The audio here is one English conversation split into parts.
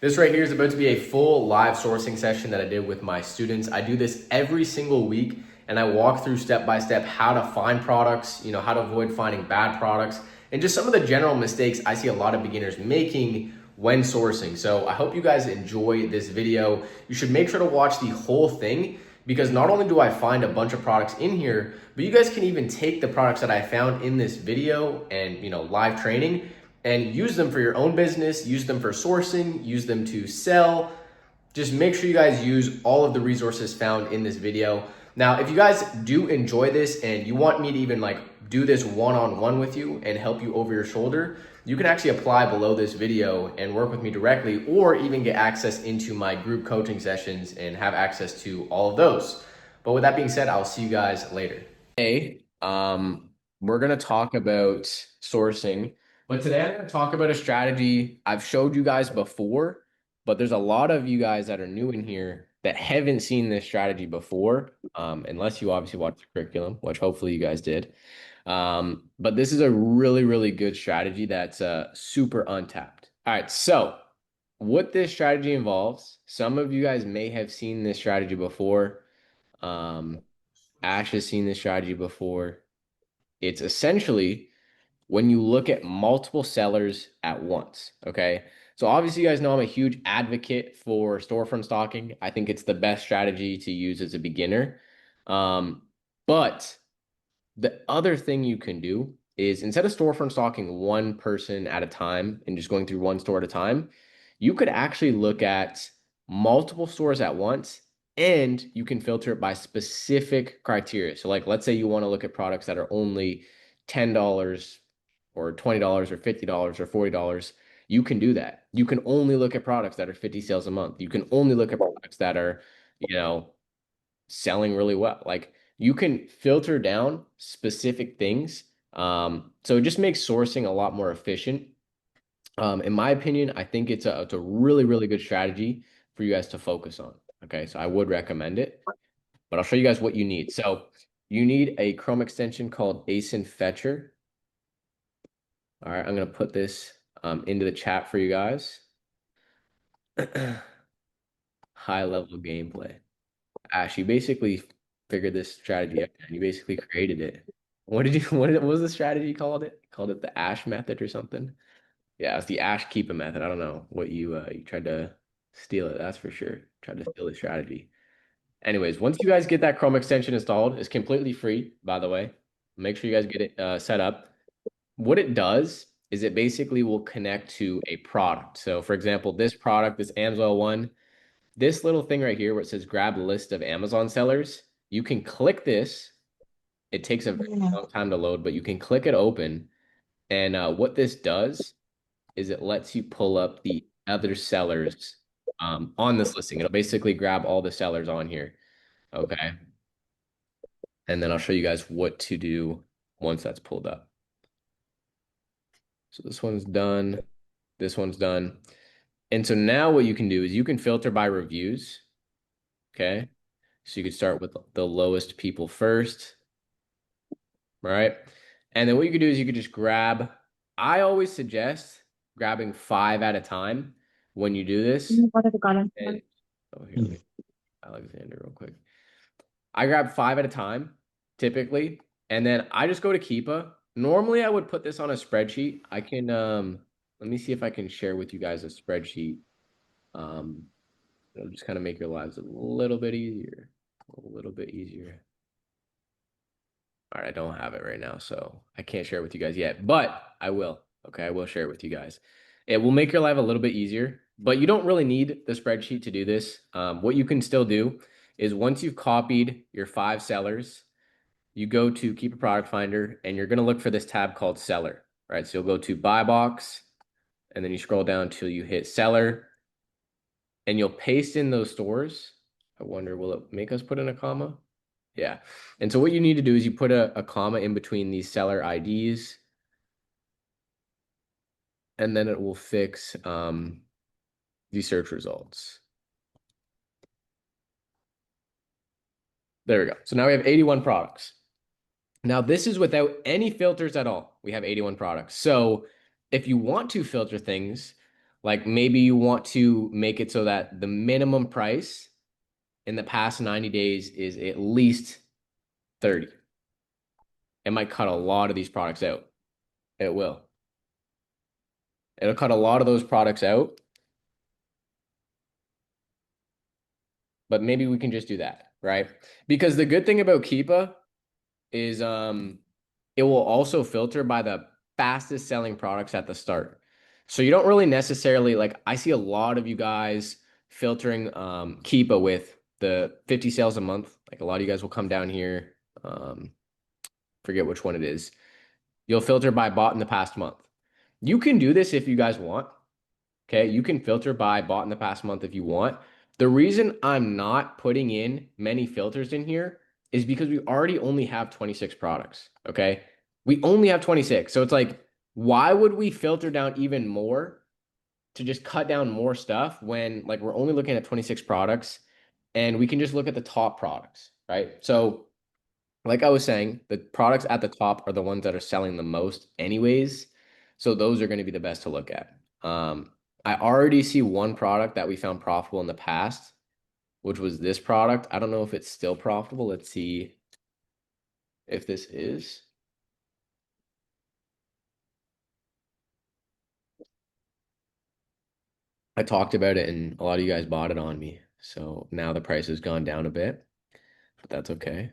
This right here is about to be a full live sourcing session that I did with my students. I do this every single week and I walk through step by step how to find products, how to avoid finding bad products, and just some of the general mistakes I see a lot of beginners making when sourcing. So I hope you guys enjoy this video. You should make sure to watch the whole thing because not only do I find a bunch of products in here, but you guys can even take the products that I found in this video and live training and use them for your own business, use them for sourcing, use them to sell. Just make sure you guys use all of the resources found in this video. Now, if you guys do enjoy this and you want me to even do this one-on-one with you and help you over your shoulder, you can actually apply below this video and work with me directly, or even get access into my group coaching sessions and have access to all of those. But with that being said, I'll see you guys later. Hey, we're gonna talk about sourcing, but today I'm gonna talk about a strategy I've showed you guys before, but there's a lot of you guys that are new in here that haven't seen this strategy before, unless you obviously watched the curriculum, which hopefully you guys did. But this is a really, really good strategy that's super untapped. All right, so what this strategy involves, some of you guys may have seen this strategy before. Ash has seen this strategy before. It's essentially when you look at multiple sellers at once, okay? So obviously you guys know I'm a huge advocate for storefront stocking. I think it's the best strategy to use as a beginner. But the other thing you can do is, instead of storefront stocking one person at a time and just going through one store at a time, you could actually look at multiple stores at once, and you can filter it by specific criteria. So let's say you want to look at products that are only $10 or $20 or $50 or $40. You can do that. You can only look at products that are 50 sales a month. You can only look at products that are, selling really well. You can filter down specific things. So it just makes sourcing a lot more efficient. In my opinion, I think it's a really, really good strategy for you guys to focus on. Okay, so I would recommend it, but I'll show you guys what you need. So you need a Chrome extension called ASIN Fetcher. All right, I'm gonna put this into the chat for you guys. High level gameplay. Ash, you basically figured this strategy out, and you basically created it. What was the strategy you called it? You called it the Ash method or something? Yeah, it's the Ash Keepa method. I don't know what you tried to steal it. That's for sure. Tried to steal the strategy. Anyways, once you guys get that Chrome extension installed, it's completely free, by the way. Make sure you guys get it set up. What it does is it basically will connect to a product. So for example, this product, this Amsoil one, this little thing right here where it says grab list of Amazon sellers, you can click this. It takes a very long time to load, but you can click it open. And what this does is it lets you pull up the other sellers on this listing. It'll basically grab all the sellers on here. Okay. And then I'll show you guys what to do once that's pulled up. So this one's done. This one's done. And so now what you can do is you can filter by reviews. Okay. So you could start with the lowest people first. All right. And then what you could do is you could just grab, I always suggest grabbing 5 at a time when you do this. And, oh, here, let me Alexander real quick. I grab 5 at a time, typically, and then I just go to Keepa. Normally, I would put this on a spreadsheet. I can let me see if I can share with you guys a spreadsheet. It'll just kind of make your lives a little bit easier. A little bit easier. All right, I don't have it right now, so I can't share it with you guys yet, but I will. Okay, I will share it with you guys. It will make your life a little bit easier, but you don't really need the spreadsheet to do this. What you can still do is once you've copied your 5 sellers, you go to Keep a Product Finder, and you're going to look for this tab called Seller, right? So you'll go to Buy Box, and then you scroll down until you hit Seller, and you'll paste in those stores. I wonder, will it make us put in a comma? Yeah. And so what you need to do is you put a comma in between these seller IDs, and then it will fix the search results. There we go. So now we have 81 products. Now this is without any filters at all. We have 81 products. So if you want to filter things, Like maybe you want to make it so that the minimum price in the past 90 days is at least 30. It might cut a lot of these products out. It will. It'll cut a lot of those products out, but maybe we can just do that, right? Because the good thing about Keepa is it will also filter by the fastest selling products at the start. So you don't really necessarily like I see a lot of you guys filtering Keepa with the 50 sales a month. Like a lot of you guys will come down here. Forget which one it is. You'll filter by bought in the past month. You can do this if you guys want. Okay, you can filter by bought in the past month if you want. The reason I'm not putting in many filters in here is because we already only have 26 products. Okay, we only have 26. So it's like, why would we filter down even more to just cut down more stuff when like we're only looking at 26 products and we can just look at the top products, right? So like I was saying, the products at the top are the ones that are selling the most anyways. So those are going to be the best to look at. I already see one product that we found profitable in the past, which was this product. I don't know if it's still profitable. Let's see if this is. I talked about it and a lot of you guys bought it on me. So now the price has gone down a bit, but that's okay.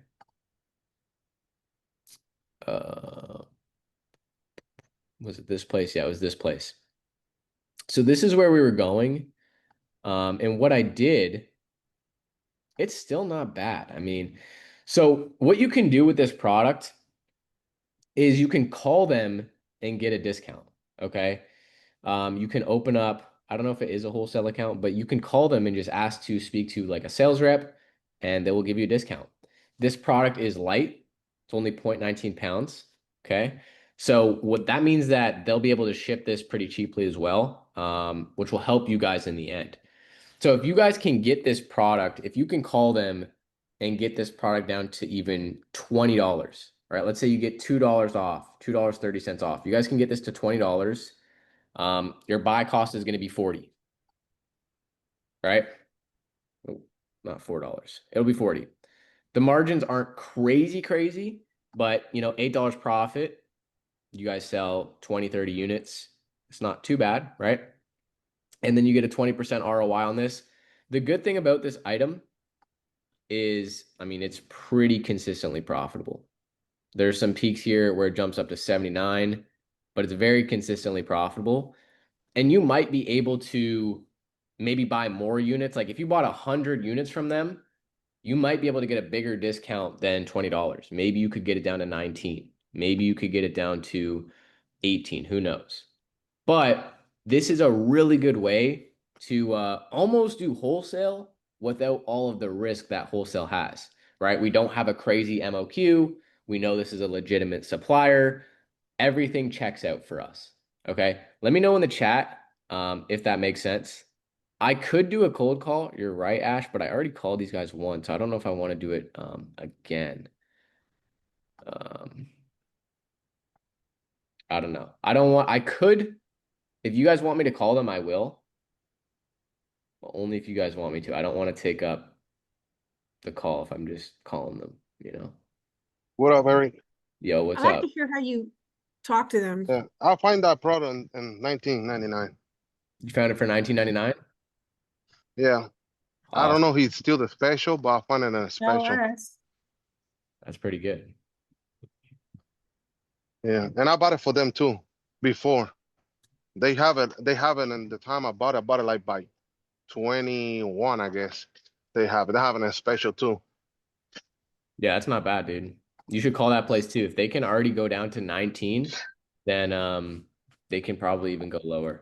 Uh, was it this place? Yeah, it was this place. So this is where we were going. And what I did, it's still not bad. I mean, so what you can do with this product is you can call them and get a discount. Okay. You can open up, I don't know if it is a wholesale account, but you can call them and just ask to speak to like a sales rep and they will give you a discount. This product is light. It's only 0.19 pounds. Okay. So what that means that they'll be able to ship this pretty cheaply as well, which will help you guys in the end. So if you guys can get this product, if you can call them and get this product down to even $20, right? Let's say you get $2 off, $2.30 off. You guys can get this to $20. Your buy cost is going to be 40, right? Oh, not $4. It'll be 40. The margins aren't crazy, crazy, but you know, $8 profit. You guys sell 20, 30 units. It's not too bad, right? And then you get a 20% ROI on this. The good thing about this item is, I mean, it's pretty consistently profitable. There's some peaks here where it jumps up to 79, but it's very consistently profitable. And you might be able to maybe buy more units. Like if you bought 100 units from them, you might be able to get a bigger discount than $20. Maybe you could get it down to 19. Maybe you could get it down to 18. Who knows? But this is a really good way to almost do wholesale without all of the risk that wholesale has, right? We don't have a crazy MOQ. We know this is a legitimate supplier. Everything checks out for us. Okay. Let me know in the chat if that makes sense. I could do a cold call. You're right, Ash, but I already called these guys once. So I don't know if I want to do it again. Um, I don't know. I don't want, I could, if you guys want me to call them, I will. But only if you guys want me to. I don't want to take up the call if I'm just calling them, you know? What up, Eric? Yo, I what's like up? to hear how you talk to them. Yeah, I'll find that product in 1999. You found it for 19.99? Yeah, I don't Awesome. know if he's still the special, but I'll find it in a Tell special. us. That's pretty good. Yeah, and I bought it for them too before. They have it. They have it. In the time I bought it, like by 21, I guess. They have it. They have it in a special too. Yeah, that's not bad, dude. You should call that place too. If they can already go down to 19, then they can probably even go lower.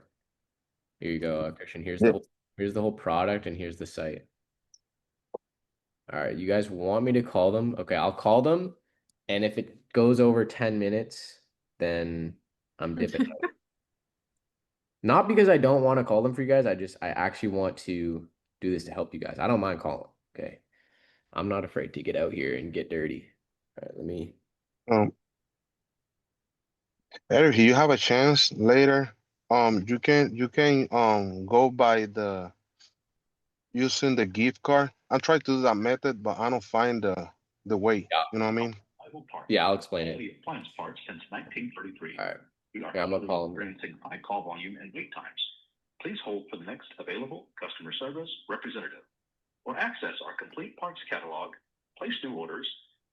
Here you go, Christian. Yeah. Here's the whole product and here's the site. All right, you guys want me to call them? Okay, I'll call them. And if it goes over 10 minutes, then I'm dipping out. Not because I don't want to call them for you guys. I actually want to do this to help you guys. I don't mind calling. Okay. I'm not afraid to get out here and get dirty. All right, let me. Eric, you have a chance later. You can go by the using the gift card. I tried to do that method, but I don't find the way. Yeah. You know what I mean? Yeah, I'll explain it. Appliance parts since 1933. All right. We are Yeah, I'm gonna call him. experiencing high call volume and wait times. Please hold for the next available customer service representative. Or access our complete parts catalog, place new orders,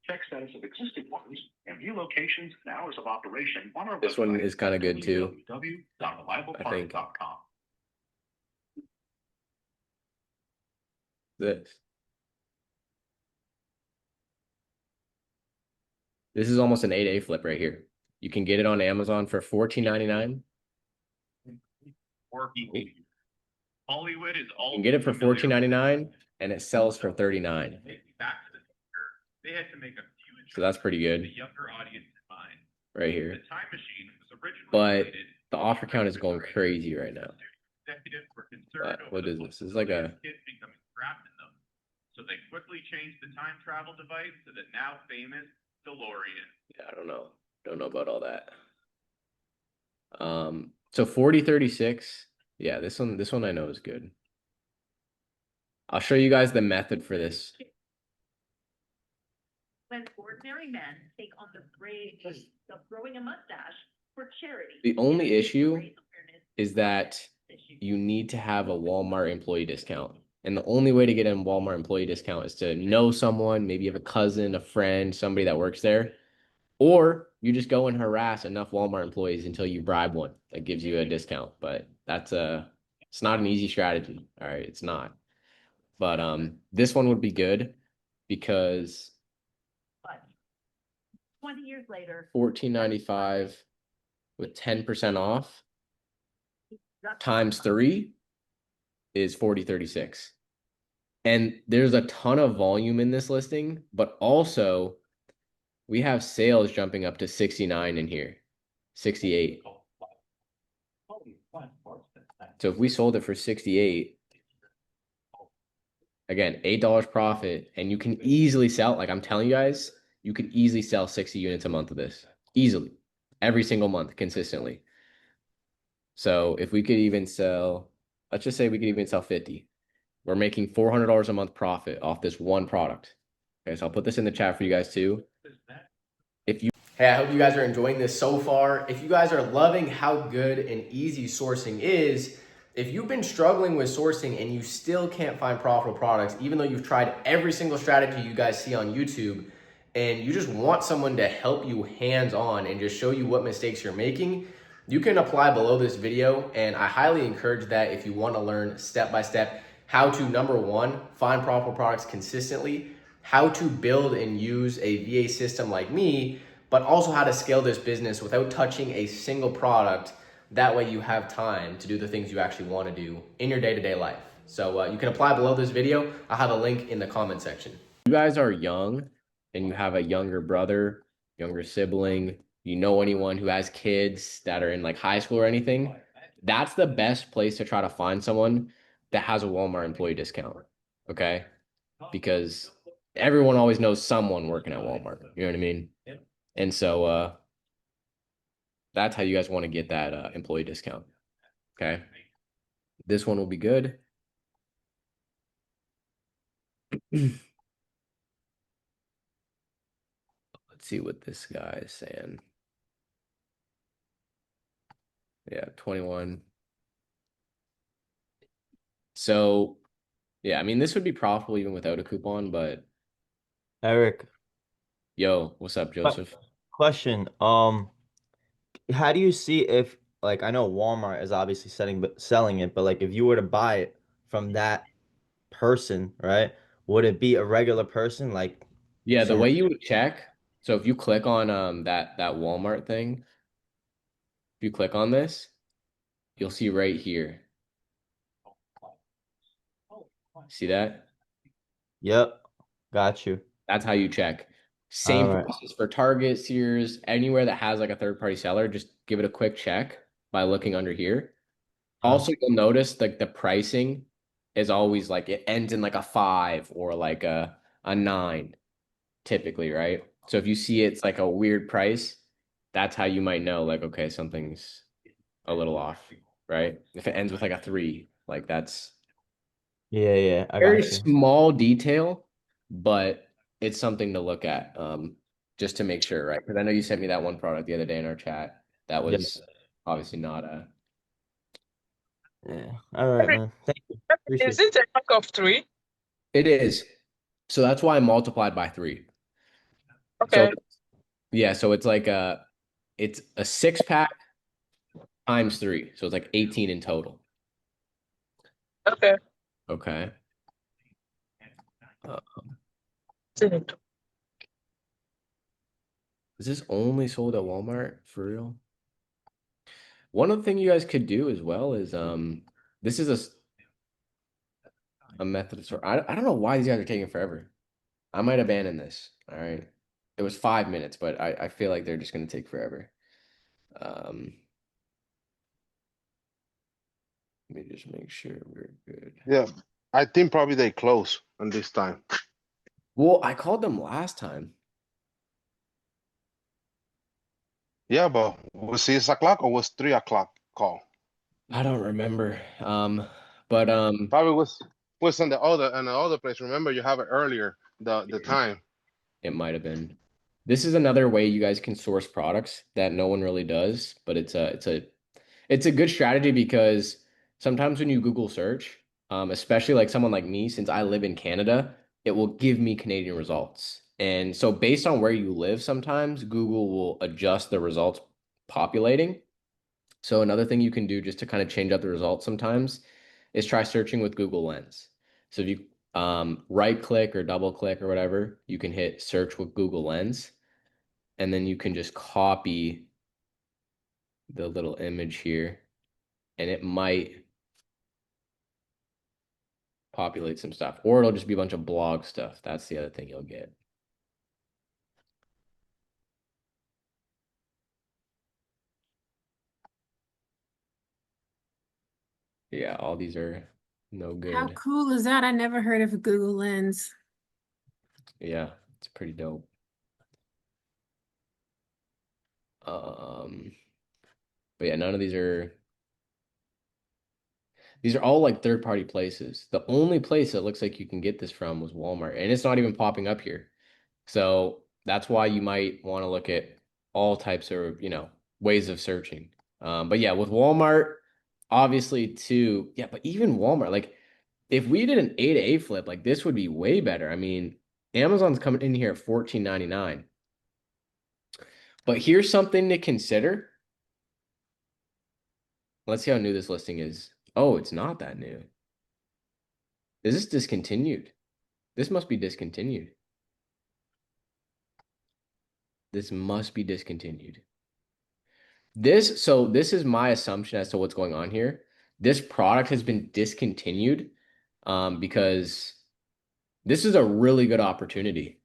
check status of existing ones, and view locations and hours of operation on our This website. one is kind of good too. www.reliableparts.com. This. This is almost an 8A flip right here. You can get it on Amazon for $14.99. Hollywood is all. You can get it for $14.99 and it sells for $39. They had to make a huge. So that's pretty good. The younger audience in mind. Right here. The time machine was originally. But created the offer count is going crazy right now. Executives were concerned over What the is this? It's like a kids becoming trapped in them. So they quickly changed the time travel device to the now famous DeLorean. yeah, I don't know. Don't know about all that. So 4036. Yeah, this one I know is good. I'll show you guys the method for this. When ordinary men take on the brave of growing a mustache for charity. The only issue Raise awareness is that issue. you need to have a Walmart employee discount. And the only way to get a Walmart employee discount is to know someone, maybe you have a cousin, a friend, somebody that works there. Or you just go and harass enough Walmart employees until you bribe one that gives you a discount. But it's not an easy strategy. All right, it's not. But this one would be good because But 20 years later. $14.95 with 10% off just- times 3 is 4036. And there's a ton of volume in this listing, but also we have sales jumping up to 69 in here, 68. So if we sold it for 68, again, $8 profit, and you can easily sell, like I'm telling you guys, you could easily sell 60 units a month of this, easily, every single month, consistently. So if we could even sell, let's just say we could even sell 50. We're making $400 a month profit off this one product. Okay, so I'll put this in the chat for you guys too. Hey, I hope you guys are enjoying this so far. If you guys are loving how good and easy sourcing is, if you've been struggling with sourcing and you still can't find profitable products, even though you've tried every single strategy you guys see on YouTube, and you just want someone to help you hands-on and just show you what mistakes you're making, you can apply below this video. And I highly encourage that if you want to learn step-by-step how to, number one, find profitable products consistently, how to build and use a VA system like me, but also how to scale this business without touching a single product. That way you have time to do the things you actually want to do in your day-to-day life. So you can apply below this video. I'll have a link in the comment section. If you guys are young and you have a younger brother, younger sibling, you know anyone who has kids that are in like high school or anything, that's the best place to try to find someone that has a Walmart employee discount, okay? Because everyone always knows someone working at Walmart, you know what I mean? And so that's how you guys want to get that employee discount, okay? This one will be good. Let's see what this guy is saying. Yeah, 21. So, yeah, I mean, this would be profitable even without a coupon, but Eric, yo, what's up, Joseph? question. How do you see if like I know Walmart is obviously selling it, but like if you were to buy it from that person, right? Would it be a regular person like Yeah, the some way you would check, so if you click on that Walmart thing, if you click on this, you'll see right here. See that? Yep, got you. That's how you check. Same Alright. process for Target, Sears, anywhere that has like a third-party seller, just give it a quick check by looking under here. Also, you'll notice like the pricing is always like it ends in like a 5 or like a 9, typically, right? So if you see it's like a weird price, that's how you might know like, okay, something's a little off. right? If it ends with like a 3, like that's Yeah, I very got you. small detail, but it's something to look at, just to make sure, right? Because I know you sent me that one product the other day in our chat that Yeah, was obviously not a. yeah. All right, man. Thank you. Is Appreciate it. it a pack of three? It is. So that's why I multiplied by 3. So Okay, yeah, so it's a 6-pack times 3. So it's like 18 in total. okay. Okay. Uh, is this only sold at Walmart for real? One other thing you guys could do as well is this is a method of sort. I don't know why these guys are taking forever. I might abandon this. All right. It was 5 minutes, but I feel like they're just gonna take forever. Um, let me just make sure we're good. Yeah, I think probably they close on this time. Well, I called them last time. Yeah, but was 6 o'clock or was 3 o'clock call? I don't remember. But Probably was on the other place. Remember, you have it earlier the time. it might have been. This is another way you guys can source products that no one really does, but it's a good strategy because sometimes when you Google search, especially like someone like me, since I live in Canada, it will give me Canadian results. And so based on where you live, sometimes Google will adjust the results populating. So another thing you can do just to kind of change up the results sometimes is try searching with Google Lens. So if you right click or double click or whatever, you can hit search with Google Lens, and then you can just copy the little image here, and it might populate some stuff, or it'll just be a bunch of blog stuff. That's the other thing you'll get. Yeah, all these are no How good. cool is that? I never heard of Google Lens. Yeah, it's pretty dope. But yeah, none of these are all like third-party places. The only place that looks like you can get this from was Walmart, and it's not even popping up here. So that's why you might want to look at all types of, ways of searching. But yeah, with Walmart, obviously too, yeah, but even Walmart, like if we did an A to A flip, like this would be way better. I mean, Amazon's coming in here at $14.99. But here's something to consider. Let's see how new this listing is. Oh, it's not that new. Is this discontinued? This must be discontinued. This must be discontinued. So this is my assumption as to what's going on here. This product has been discontinued because this is a really good opportunity.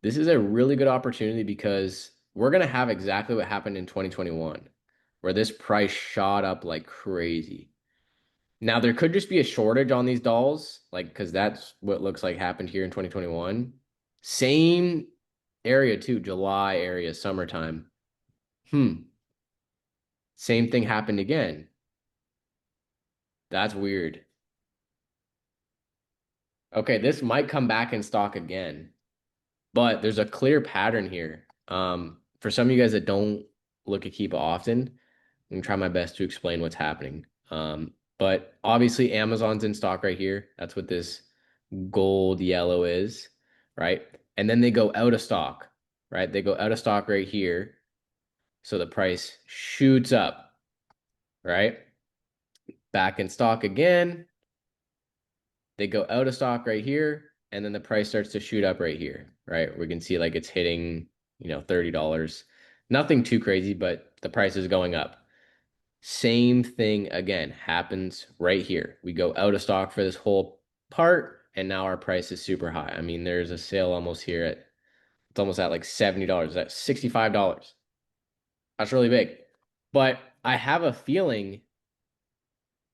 This is a really good opportunity because we're going to have exactly what happened in 2021, where this price shot up like crazy. Now, there could just be a shortage on these dolls, like, because that's what looks like happened here in 2021. Same area too, July area, summertime. Same thing happened again. That's weird. Okay, this might come back in stock again, but there's a clear pattern here. For some of you guys that don't look at Keepa often, I'm gonna try my best to explain what's happening. But obviously Amazon's in stock right here. That's what this gold yellow is, right? And then they go out of stock, right? They go out of stock right here. So the price shoots up, right? Back in stock again. They go out of stock right here, and then the price starts to shoot up right here, right? We can see like it's hitting, $30. Nothing too crazy, but the price is going up. Same thing again happens right here. We go out of stock for this whole part, and now our price is super high. I mean, there's a sale almost here it's almost at like $70. That's $65. That's really big. But I have a feeling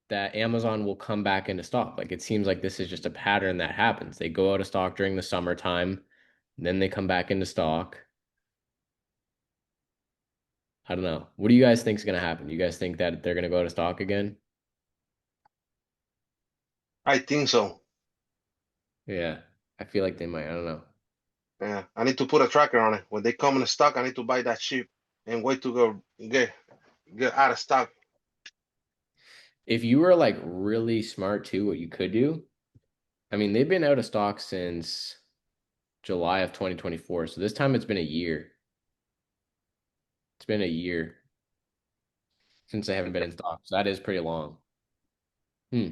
that Amazon will come back into stock. Like it seems like this is just a pattern that happens. They go out of stock during the summertime, then they come back into stock. I don't know. What do you guys think is going to happen? You guys think that they're going to go out of stock again? I think so. Yeah, I feel like they might. I don't know. Yeah, I need to put a tracker on it. When they come in stock, I need to buy that cheap and wait to go get out of stock. If you were like really smart too, what you could do, I mean, they've been out of stock since July of 2024. So this time it's been a year. It's been a year since they haven't been in stock. So that is pretty long. Hmm.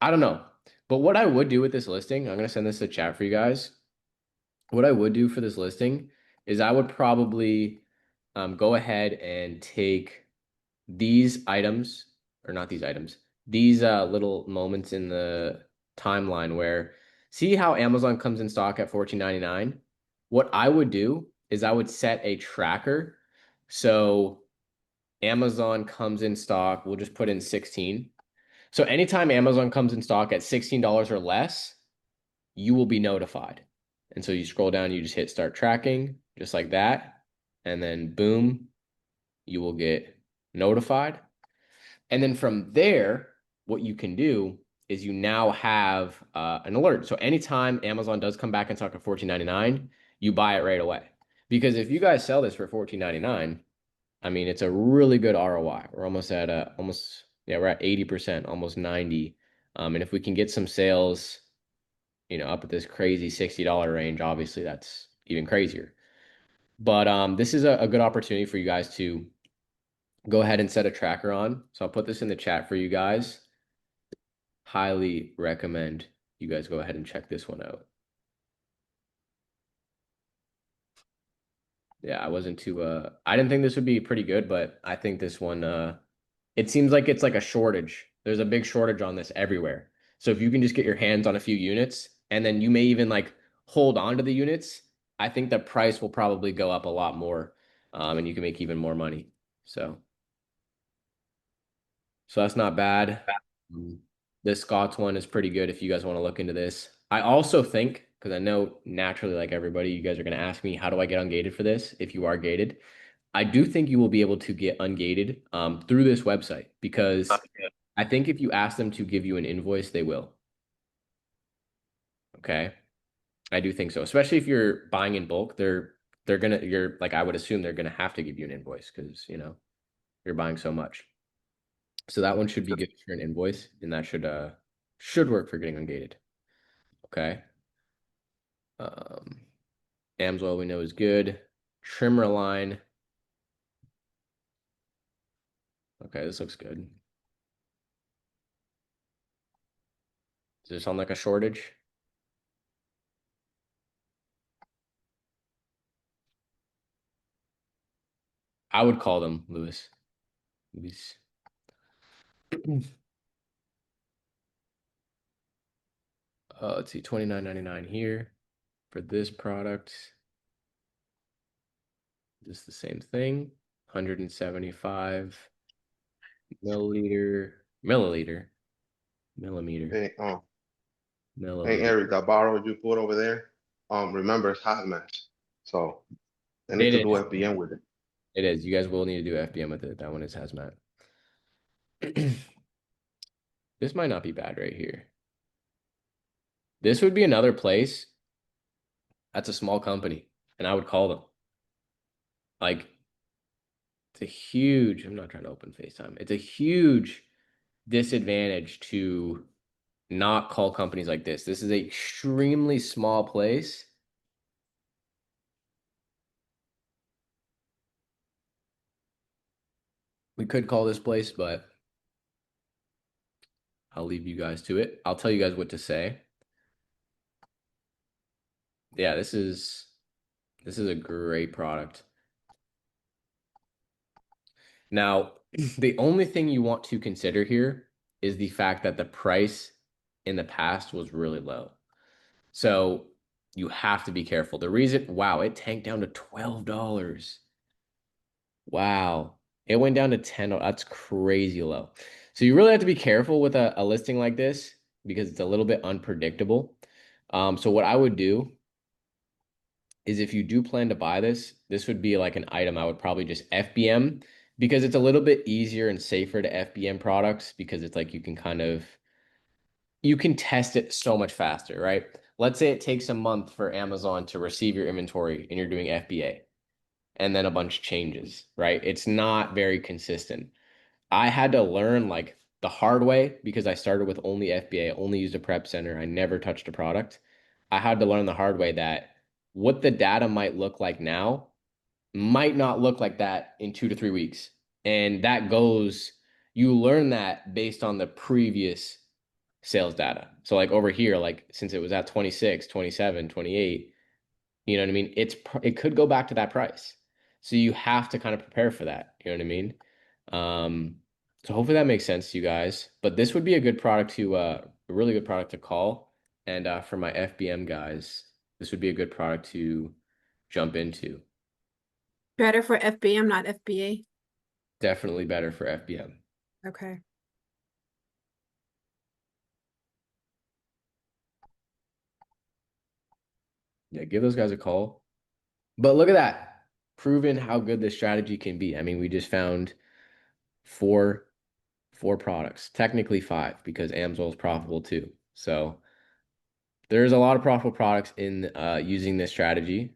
I don't know. But what I would do with this listing, I'm going to send this to chat for you guys. What I would do for this listing is I would probably go ahead and take these items, or not these items, these little moments in the timeline where see how Amazon comes in stock at $14.99. What I would do is I would set a tracker. So Amazon comes in stock, we'll just put in 16. So anytime Amazon comes in stock at $16 or less, you will be notified. And so you scroll down, you just hit start tracking, just like that. And then boom, you will get notified. And then from there, what you can do is you now have an alert. So anytime Amazon does come back in stock at $14.99, you buy it right away. Because if you guys sell this for $14.99, I mean, it's a really good ROI. We're almost at we're at 80%, almost 90. And if we can get some sales, up at this crazy $60 range, obviously that's even crazier. But this is a good opportunity for you guys to go ahead and set a tracker on. So I'll put this in the chat for you guys. Highly recommend you guys go ahead and check this one out. Yeah, I wasn't too I didn't think this would be pretty good, but I think this one it seems like it's like a shortage. There's a big shortage on this everywhere. So if you can just get your hands on a few units and then you may even like hold on to the units, I think the price will probably go up a lot more and you can make even more money. So that's not bad. This Scott's one is pretty good if you guys want to look into this. I also think, because I know naturally, like everybody, you guys are going to ask me, how do I get ungated for this if you are gated? I do think you will be able to get ungated through this website because I think if you ask them to give you an invoice, they will. Okay. I do think so, especially if you're buying in bulk, you're like, I would assume they're gonna have to give you an invoice because you're buying so much. So that one should be good for an invoice, and that should work for getting ungated. Okay. Amsoil we know is good. Trimmer line. Okay, this looks good. Is this on like a shortage? I would call them, Lewis. Let's see, $29.99 here for this product. Just the same thing, 175 millimeter. Hey, Milliliter. Eric, that bottle you put over there, remember it's hazmat, so they need It to do is. FBM with it. It is. You guys will need to do FBM with it. That one is hazmat. This might not be bad right here. This would be another place. That's a small company, and I would call them. Like, it's a huge, I'm not trying to open FaceTime. It's a huge disadvantage to not call companies like this. This is a extremely small place. We could call this place, but I'll leave you guys to it. I'll tell you guys what to say. Yeah, this is a great product. Now, the only thing you want to consider here is the fact that the price in the past was really low. So you have to be careful. The reason, wow, it tanked down to $12. Wow. It went down to 10. That's crazy low. So you really have to be careful with a listing like this because it's a little bit unpredictable. So what I would do is if you do plan to buy this, this would be like an item I would probably just FBM because it's a little bit easier and safer to FBM products because it's like you can test it so much faster, right? Let's say it takes a month for Amazon to receive your inventory and you're doing FBA and then a bunch changes, right? It's not very consistent. I had to learn like the hard way because I started with only FBA, only used a prep center. I never touched a product. I had to learn the hard way that what the data might look like now might not look like that in 2 to 3 weeks. And that goes, you learn that based on the previous sales data. So like over here, like since it was at 26, 27, 28, you know what I mean? It could go back to that price. So you have to kind of prepare for that. You know what I mean? Um, so hopefully that makes sense to you guys. But this would be a good product a really good product to call. And for my FBM guys, this would be a good product to jump into. Better for FBM, not FBA. Definitely better for FBM. Okay. Yeah, give those guys a call. But look at that. Proven how good this strategy can be. I mean, we just found four products, technically five, because Amsoil is profitable too. So there's a lot of profitable products in using this strategy.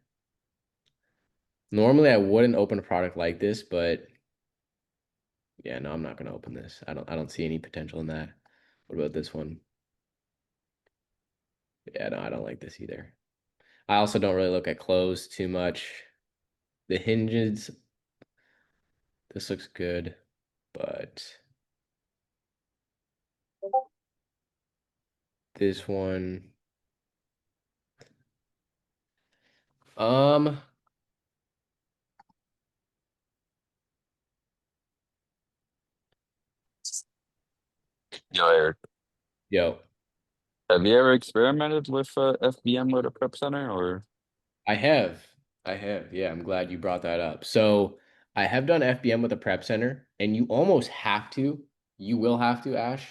Normally, I wouldn't open a product like this, but yeah, no, I'm not going to open this. I don't see any potential in that. What about this one? Yeah, no, I don't like this either. I also don't really look at clothes too much. The hinges, this looks good, but this one, um, Yo, Eric, yo, have you ever experimented with FBM with a prep center or? I have. I have. Yeah, I'm glad you brought that up. So I have done FBM with a prep center, and you almost have to. You will have to, Ash,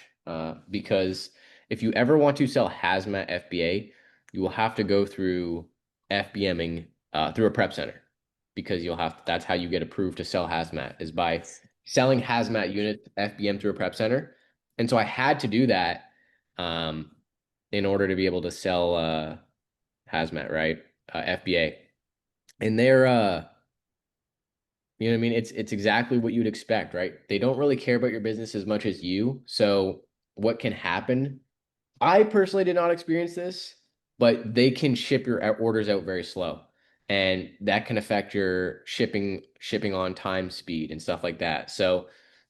because if you ever want to sell hazmat FBA, you will have to go through FBMing through a prep center because that's how you get approved to sell hazmat is by selling hazmat units FBM through a prep center. And so I had to do that um, in order to be able to sell hazmat, right? FBA. And they're you know what I mean? It's exactly what you'd expect, right? They don't really care about your business as much as you. So what can happen? I personally did not experience this, but they can ship your orders out very slow. And that can affect your shipping on time, speed, and stuff like that. So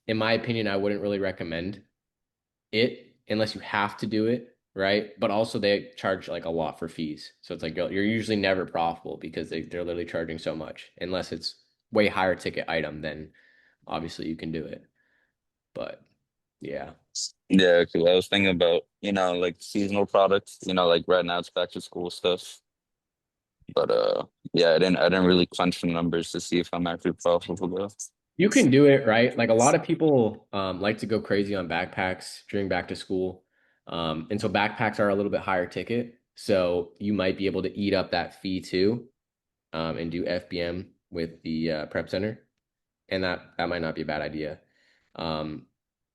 in my opinion, I wouldn't really recommend it unless you have to do it, right? But also they charge like a lot for fees. So it's like you're usually never profitable because they're literally charging so much. Unless it's way higher ticket item, then obviously you can do it. But yeah. Yeah, because I was thinking about, like seasonal products, like right now it's back to school stuff. But yeah, I didn't really crunch the numbers to see if I'm actually profitable though. You can do it, right? Like a lot of people like to go crazy on backpacks during back to school. And so backpacks are a little bit higher ticket. So you might be able to eat up that fee too, and do FBM with the prep center. And that might not be a bad idea.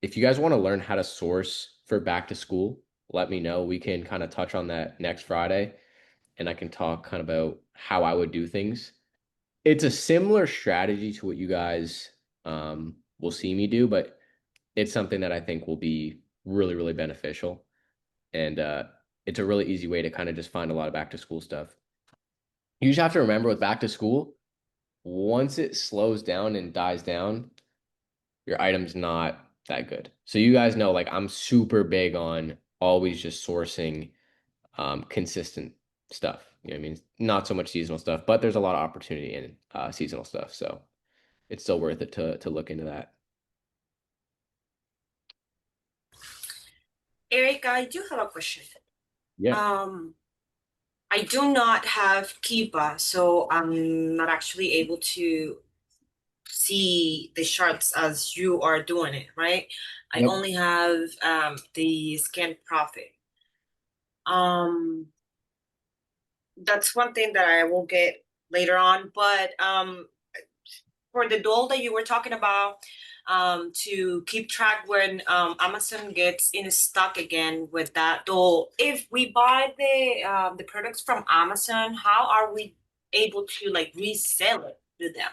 If you guys want to learn how to source for back to school, let me know. We can kind of touch on that next Friday, and I can talk kind of about how I would do things. It's a similar strategy to what you guys will see me do, but it's something that I think will be really, really beneficial. And it's a really easy way to kind of just find a lot of back to school stuff. You just have to remember with back to school, once it slows down and dies down, your item's not that good. So you guys know, like I'm super big on always just sourcing consistent stuff. You know what I mean? Not so much seasonal stuff, but there's a lot of opportunity in seasonal stuff. So it's still worth it to look into that. Eric, I do have a question. Yeah. I do not have Keepa, so I'm not actually able to see the charts as you are doing it, right? I Yep. only have the scanned profit. that's one thing that I will get later on. But for the doll that you were talking about, to keep track when Amazon gets in stock again with that doll. If we buy the products from Amazon, how are we able to like resell it to them?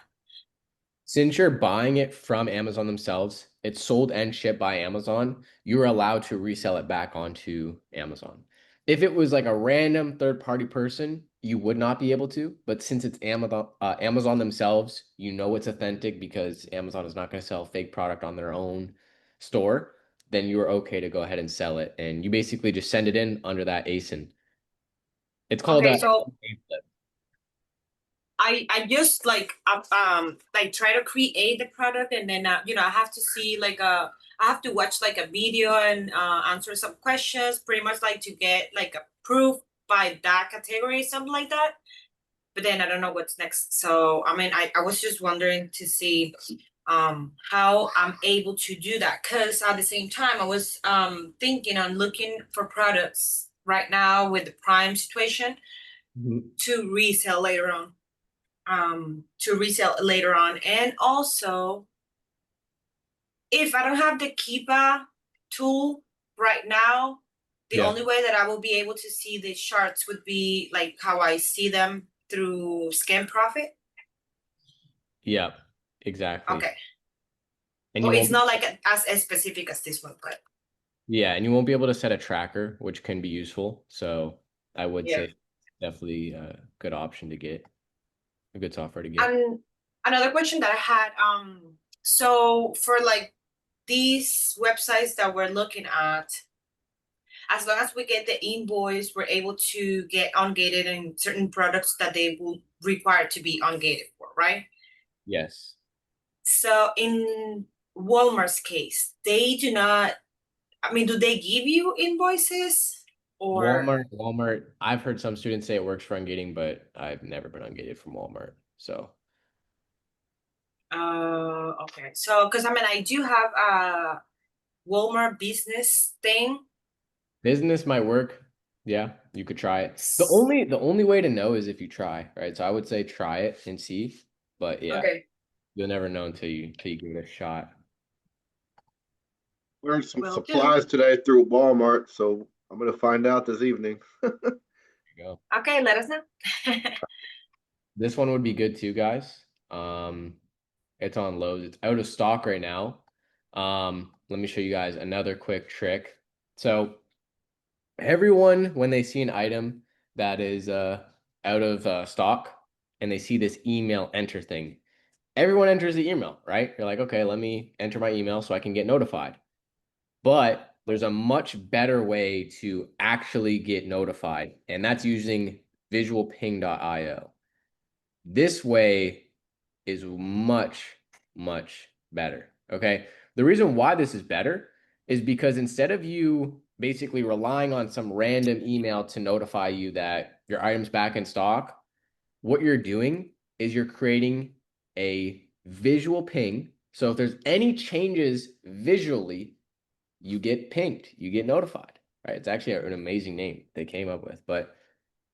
Since you're buying it from Amazon themselves, it's sold and shipped by Amazon, you're allowed to resell it back onto Amazon. If it was like a random third-party person, you would not be able to. But since it's Amazon themselves, you know it's authentic because Amazon is not going to sell fake product on their own store, then you're okay to go ahead and sell it. And you basically just send it in under that ASIN. It's called Okay, so A-flip. I just like try to create the product, and then you know, I have to see like I have to watch like a video and answer some questions, pretty much like to get like approved by that category, something like that. But then I don't know what's next. So I mean, I was just wondering to see how I'm able to do that, because at the same time I was thinking on looking for products right now with the Prime situation to resell later on. And also, if I don't have the Keepa tool right now, the Yeah. only way that I will be able to see the charts would be like how I see them through Scan Profit. Yeah, exactly. Okay. And Well, you it's won't not like as specific as this one, but Yeah, and you won't be able to set a tracker, which can be useful. So I would yeah. say definitely a good option to get, a good software to get. And another question that I had, so for like these websites that we're looking at, as long as we get the invoice, we're able to get ungated in certain products that they will require to be ungated for, right? Yes. So in Walmart's case, they do not, I mean, do they give you invoices or? Walmart, I've heard some students say it works for ungating, but I've never been ungated from Walmart. So Okay. So, because I mean, I do have a Walmart business thing. business might work. Yeah, you could try it. The only way to know is if you try, right? So I would say try it and see. But yeah, Okay. you'll never know until you give it a shot. Learned some Will do. supplies today through Walmart, so I'm gonna find out this evening. There you go. Okay, let us know. This one would be good too, guys. It's on Lowe's. It's out of stock right now. Let me show you guys another quick trick. So everyone, when they see an item that is out of stock and they see this email enter thing, everyone enters the email, right? You're like, okay, let me enter my email so I can get notified. But there's a much better way to actually get notified, and that's using visualping.io. This way is much, much better. Okay. The reason why this is better is because instead of you basically relying on some random email to notify you that your item's back in stock, what you're doing is you're creating a visual ping. So if there's any changes visually, you get pinged, you get notified, right? It's actually an amazing name they came up with, but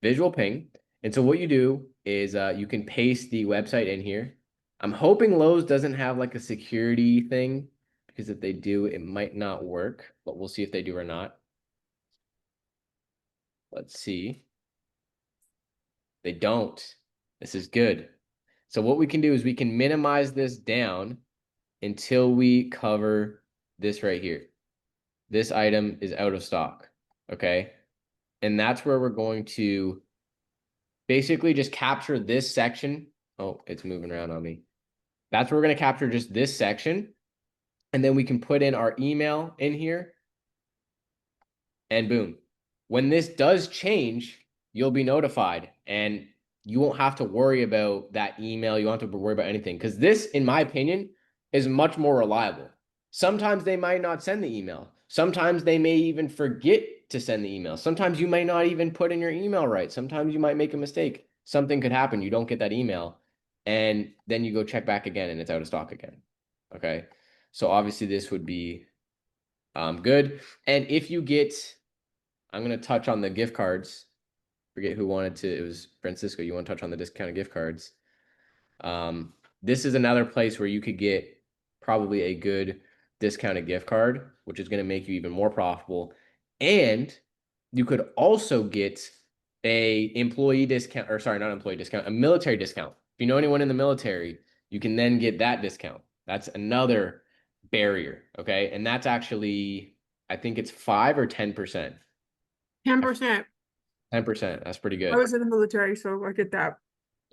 visual ping. And so what you do is you can paste the website in here. I'm hoping Lowe's doesn't have like a security thing, because if they do, it might not work, but we'll see if they do or not. Let's see. They don't. This is good. So what we can do is we can minimize this down until we cover this right here. This item is out of stock, okay? And that's where we're going to basically just capture this section. Oh, it's moving around on me. That's where we're going to capture just this section. And then we can put in our email in here. And boom. When this does change, you'll be notified. And you won't have to worry about that email. You won't have to worry about anything. Because this, in my opinion, is much more reliable. Sometimes they might not send the email. Sometimes they may even forget to send the email. Sometimes you might not even put in your email right. Sometimes you might make a mistake. Something could happen. You don't get that email. And then you go check back again and it's out of stock again. Okay. So obviously this would be good. And if you get, I'm going to touch on the gift cards. Forget who wanted to. It was Francisco. You want to touch on the discounted gift cards? This is another place where you could get probably a good discounted gift card, which is going to make you even more profitable. And you could also get a employee discount, or sorry, not employee discount, a military discount. If you know anyone in the military, you can then get that discount. That's another barrier. Okay. And that's actually, I think it's 5 or 10%. 10%. 10%. That's pretty I good. was in the military, so I get that.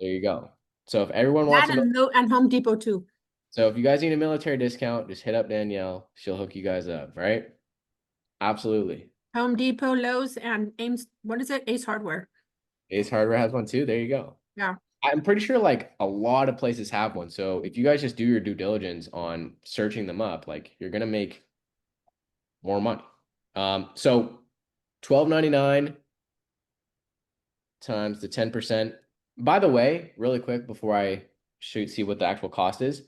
There you go. So if everyone wants That to, and Home Depot too. so if you guys need a military discount, just hit up Danielle. She'll hook you guys up, right? Absolutely. Home Depot, Lowe's, and Ames. What is it? Ace Hardware. Ace Hardware has one too. There you go. Yeah. I'm pretty sure like a lot of places have one. So if you guys just do your due diligence on searching them up, like you're gonna make more money. So $12.99 times the 10%. By the way, really quick before I see what the actual cost is,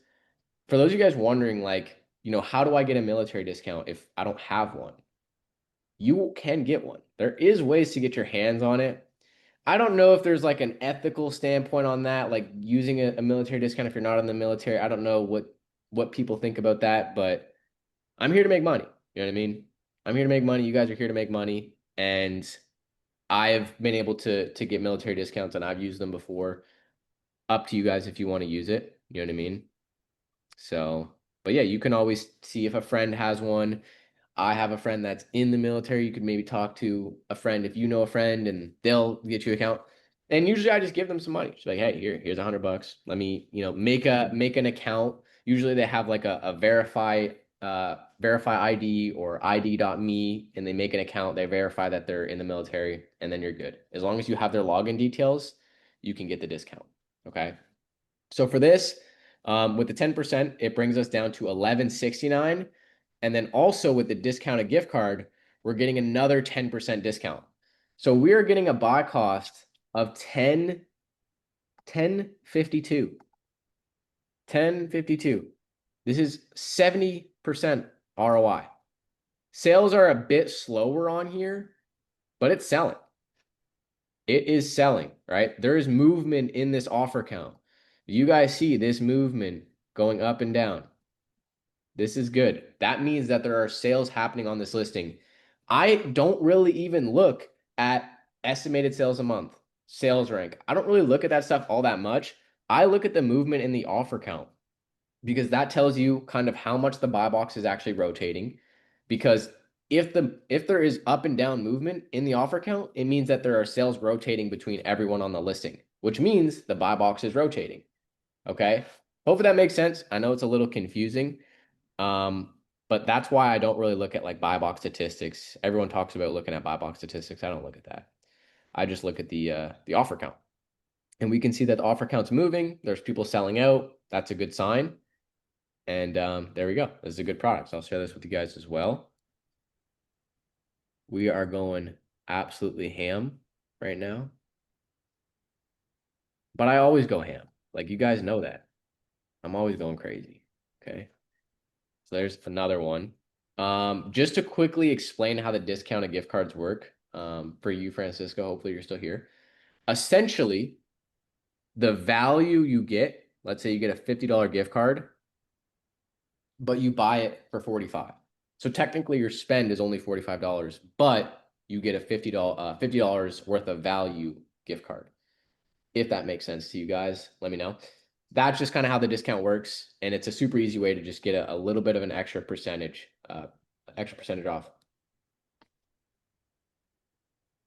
for those of you guys wondering, like, how do I get a military discount if I don't have one? You can get one. There is ways to get your hands on it. I don't know if there's like an ethical standpoint on that, like using a military discount if you're not in the military. I don't know what people think about that, but I'm here to make money. You know what I mean? I'm here to make money. You guys are here to make money. And I've been able to get military discounts and I've used them before. Up to you guys if you want to use it. You know what I mean? So, but yeah, you can always see if a friend has one. I have a friend that's in the military. You could maybe talk to a friend if you know a friend and they'll get you an account. And usually I just give them some money. Just like, hey, here's $100. Let me, make an account. Usually they have like a verify ID or ID.me, and they make an account, they verify that they're in the military, and then you're good. As long as you have their login details, you can get the discount. Okay. So for this, with the 10%, it brings us down to $11.69. And then also with the discounted gift card, we're getting another 10% discount. So we are getting a buy cost of $10.52. $10.52. This is 70% ROI. Sales are a bit slower on here, but it's selling. It is selling, right? There is movement in this offer count. You guys see this movement going up and down. This is good. That means that there are sales happening on this listing. I don't really even look at estimated sales a month, sales rank. I don't really look at that stuff all that much. I look at the movement in the offer count because that tells you kind of how much the buy box is actually rotating. Because if there is up and down movement in the offer count, it means that there are sales rotating between everyone on the listing, which means the buy box is rotating. Okay. Hopefully that makes sense. I know it's a little confusing. But that's why I don't really look at like buy box statistics. Everyone talks about looking at buy box statistics. I don't look at that. I just look at the offer count. And we can see that the offer count's moving. There's people selling out. That's a good sign. And there we go. This is a good product. So I'll share this with you guys as well. We are going absolutely ham right now. But I always go ham. Like you guys know that. I'm always going crazy. Okay. So there's another one. Just to quickly explain how the discounted gift cards work for you, Francisco. Hopefully you're still here. Essentially, the value you get, let's say you get a $50 gift card, but you buy it for $45. So technically your spend is only $45, but you get a $50 worth of value gift card. If that makes sense to you guys, let me know. That's just kind of how the discount works. And it's a super easy way to just get a little bit of an extra percentage off.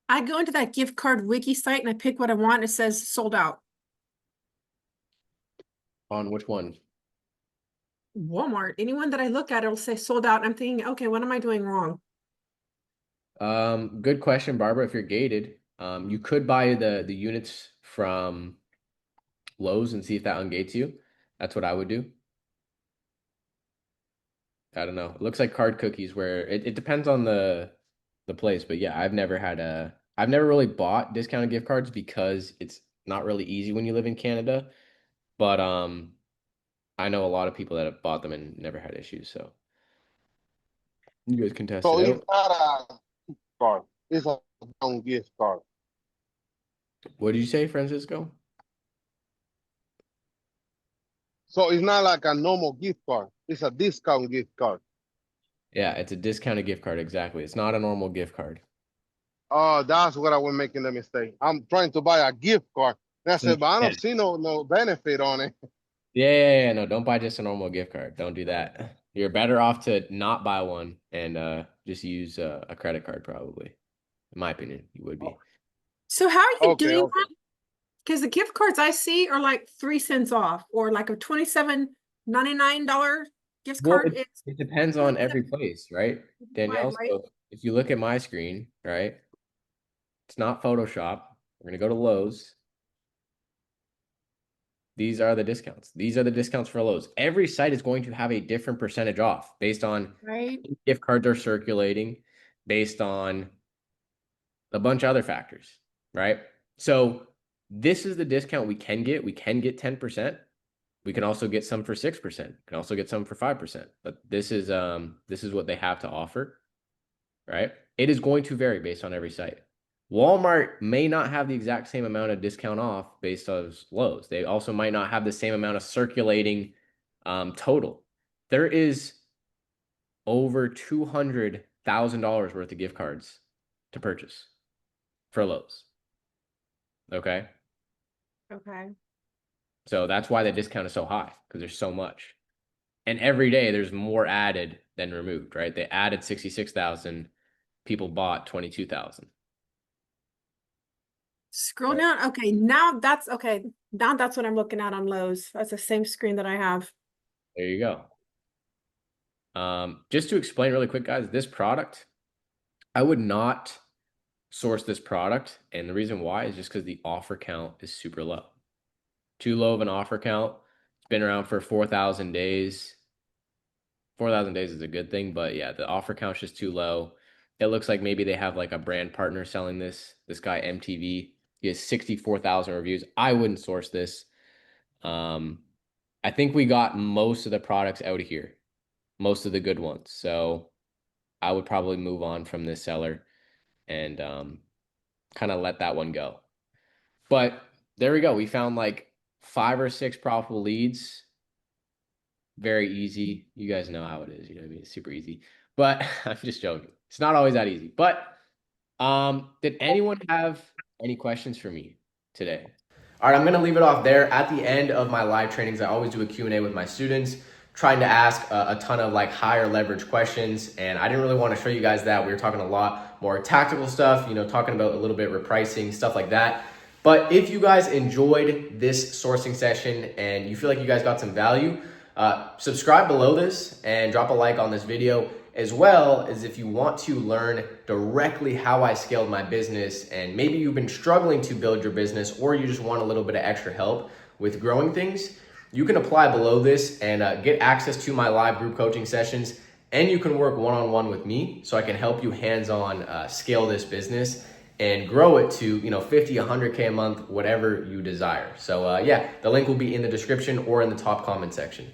I go into that gift card wiki site and I pick what I want. It says sold out. On which one? Walmart. Anyone that I look at, it'll say sold out. I'm thinking, okay, what am I doing wrong? Good question, Barbara. If you're gated, you could buy the units from Lowe's and see if that ungates you. That's what I would do. I don't know. It looks like card cookies where it depends on the place, but yeah, I've never really bought discounted gift cards because it's not really easy when you live in Canada. But I know a lot of people that have bought them and never had issues, so you guys can test So it it's out. not a gift card. It's a gift card. What did you say, Francisco? So it's not like a normal gift card. It's a discount gift card. Yeah, it's a discounted gift card. Exactly. It's not a normal gift card. Oh, that's what I was making the mistake. I'm trying to buy a gift card. And I said, but I Yeah. don't see no benefit on it. Yeah. No, don't buy just a normal gift card. Don't do that. You're better off to not buy one and just use a credit card, probably. In my opinion, you would be. So how are you Okay, doing okay. that? Because the gift cards I see are like 3 cents off, or like a $27.99 gift Well, card. it depends on every place, right, Danielle? Right. So if you look at my screen, right, it's not Photoshop. We're gonna go to Lowe's. These are the discounts. These are the discounts for Lowe's. Every site is going to have a different percentage off based on Right. gift cards are circulating, based on a bunch of other factors, right? So this is the discount we can get. We can get 10%. We can also get some for 6%. We can also get some for 5%. But this is what they have to offer, right? It is going to vary based on every site. Walmart may not have the exact same amount of discount off based on Lowe's. They also might not have the same amount of circulating total. There is over $200,000 worth of gift cards to purchase for Lowe's. Okay. Okay. So that's why the discount is so high, because there's so much. And every day there's more added than removed, right? They added 66,000, people bought 22,000. Scroll Right. down. Okay, now that's okay. Now that's what I'm looking at on Lowe's. That's the same screen that I have. There you go. Just to explain really quick, guys, this product, I would not source this product. And the reason why is just because the offer count is super low. Too low of an offer count. It's been around for 4,000 days. 4,000 days is a good thing, but yeah, the offer count's just too low. It looks like maybe they have like a brand partner selling this. This guy, MTV, he has 64,000 reviews. I wouldn't source this. I think we got most of the products out of here, most of the good ones. So I would probably move on from this seller and kind of let that one go. But there we go. We found like 5 or 6 profitable leads. Very easy. You guys know how it is. You know what I mean? It's super easy. But I'm just joking. It's not always that easy. But did anyone have any questions for me today? All right, I'm going to leave it off there. At the end of my live trainings, I always do a Q&A with my students, trying to ask a ton of like higher leverage questions. And I didn't really want to show you guys that. We were talking a lot more tactical stuff, you know, talking about a little bit repricing, stuff like that. But if you guys enjoyed this sourcing session and you feel like you guys got some value, subscribe below this and drop a like on this video, as well as if you want to learn directly how I scaled my business and maybe you've been struggling to build your business or you just want a little bit of extra help with growing things, you can apply below this and get access to my live group coaching sessions, and you can work one-on-one with me so I can help you hands-on scale this business and grow it to, you know, 50, 100K a month, whatever you desire. So yeah, the link will be in the description or in the top comment section.